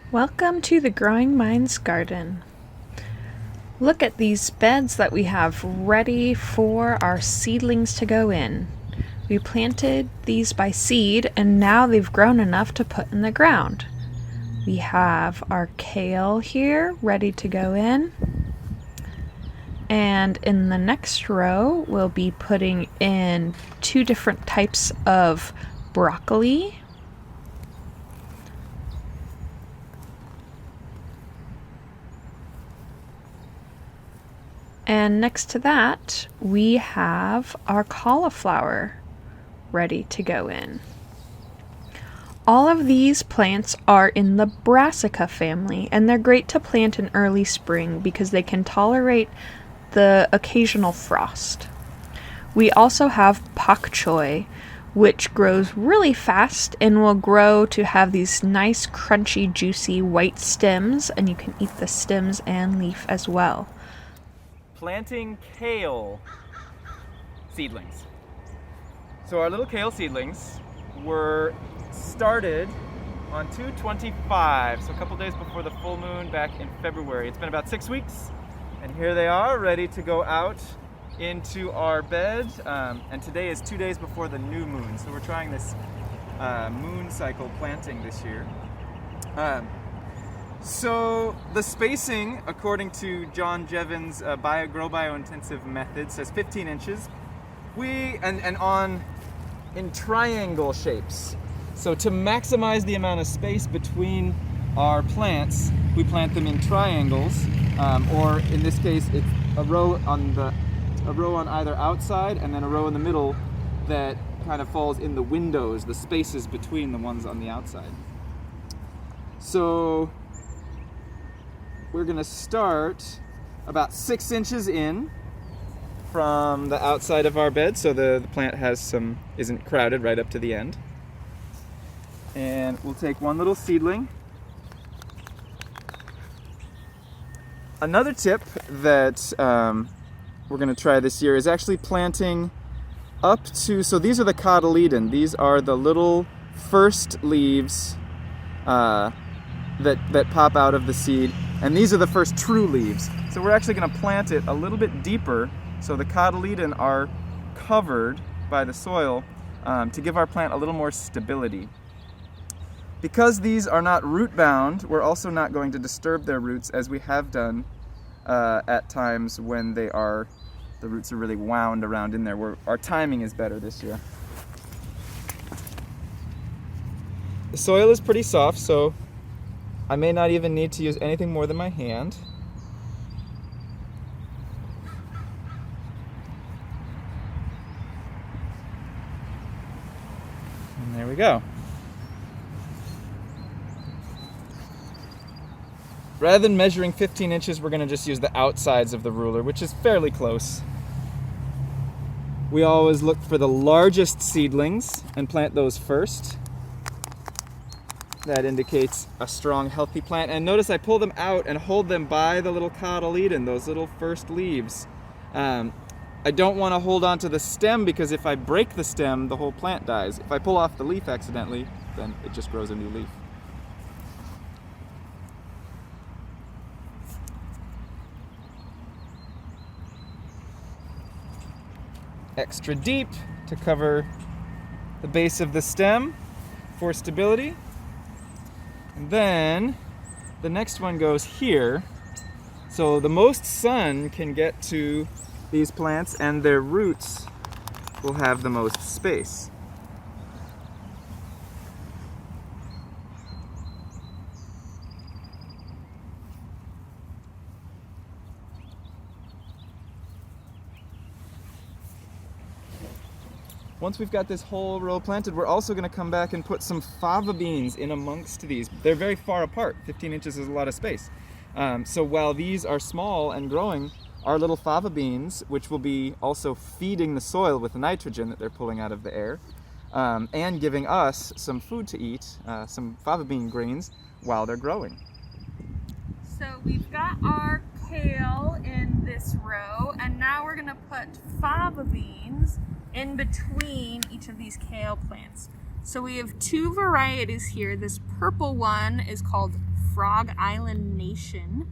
Welcome to the Growing Minds Garden. Look at these beds that we have ready for our seedlings to go in. We planted these by seed and now they've grown enough to put in the ground. We have our kale here ready to go in. And in the next row, we'll be putting in 2 different types of broccoli. And next to that, we have our cauliflower ready to go in. All of these plants are in the Brassica family, and they're great to plant in early spring because they can tolerate the occasional frost. We also have pak choi, which grows really fast and will grow to have these nice, crunchy, juicy white stems, and you can eat the stems and leaf as well. Planting kale seedlings. So our little kale seedlings were started on 2/25, so a couple days before the full moon back in February. It's been about 6 weeks, and here they are ready to go out into our bed. And today is 2 days before the new moon, so we're trying this moon cycle planting this year. So the spacing, according to John Jevons' grow biointensive method, says 15 inches. In triangle shapes. So to maximize the amount of space between our plants, we plant them in triangles, or in this case, it's a row on either outside, and then a row in the middle that kind of falls in the windows, the spaces between the ones on the outside. So we're going to start about 6 inches in from the outside of our bed, so the plant isn't crowded right up to the end. And we'll take one little seedling. Another tip that we're going to try this year is actually planting up to, so these are the cotyledon. These are the little first leaves that pop out of the seed, and these are the first true leaves. So we're actually going to plant it a little bit deeper so the cotyledon are covered by the soil to give our plant a little more stability. Because these are not root bound, we're also not going to disturb their roots as we have done at times when the roots are really wound around in there. Our timing is better this year. The soil is pretty soft, so I may not even need to use anything more than my hand. And there we go. Rather than measuring 15 inches, we're going to just use the outsides of the ruler, which is fairly close. We always look for the largest seedlings and plant those first. That indicates a strong, healthy plant. And notice I pull them out and hold them by the little cotyledon, those little first leaves. I don't want to hold on to the stem because if I break the stem, the whole plant dies. If I pull off the leaf accidentally, then it just grows a new leaf. Extra deep to cover the base of the stem for stability. And then the next one goes here, so the most sun can get to these plants and their roots will have the most space. Once we've got this whole row planted, we're also going to come back and put some fava beans in amongst these. They're very far apart. 15 inches is a lot of space. So while these are small and growing, our little fava beans, which will be also feeding the soil with the nitrogen that they're pulling out of the air, and giving us some food to eat, some fava bean grains, while they're growing. So we've got our kale in this row, and now we're going to put fava beans in between each of these kale plants. So we have 2 varieties here. This purple one is called Frog Island Nation.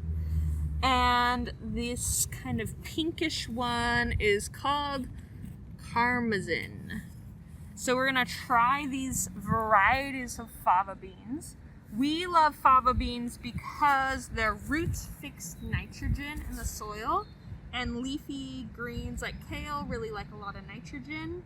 And this kind of pinkish one is called Parmesan. So we're gonna try these varieties of fava beans. We love fava beans because their roots fix nitrogen in the soil, and leafy greens like kale really like a lot of nitrogen.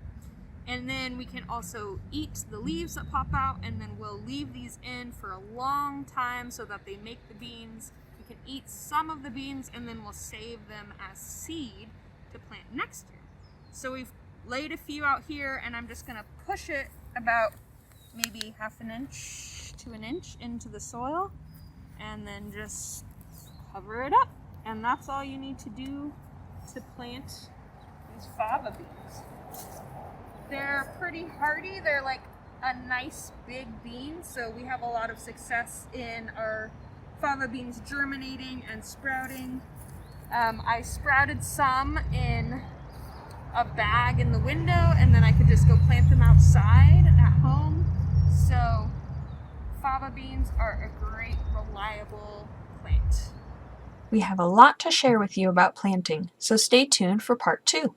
And then we can also eat the leaves that pop out, and then we'll leave these in for a long time so that they make the beans. We can eat some of the beans, and then we'll save them as seed to plant next year. So we've laid a few out here, and I'm just gonna push it about maybe half an inch to an inch into the soil, and then just cover it up. And that's all you need to do to plant these fava beans. They're pretty hardy. They're like a nice big bean, so we have a lot of success in our fava beans germinating and sprouting. I sprouted some in a bag in the window, and then I could just go plant them outside at home. So fava beans are a great, reliable plant. We have a lot to share with you about planting, so stay tuned for part 2.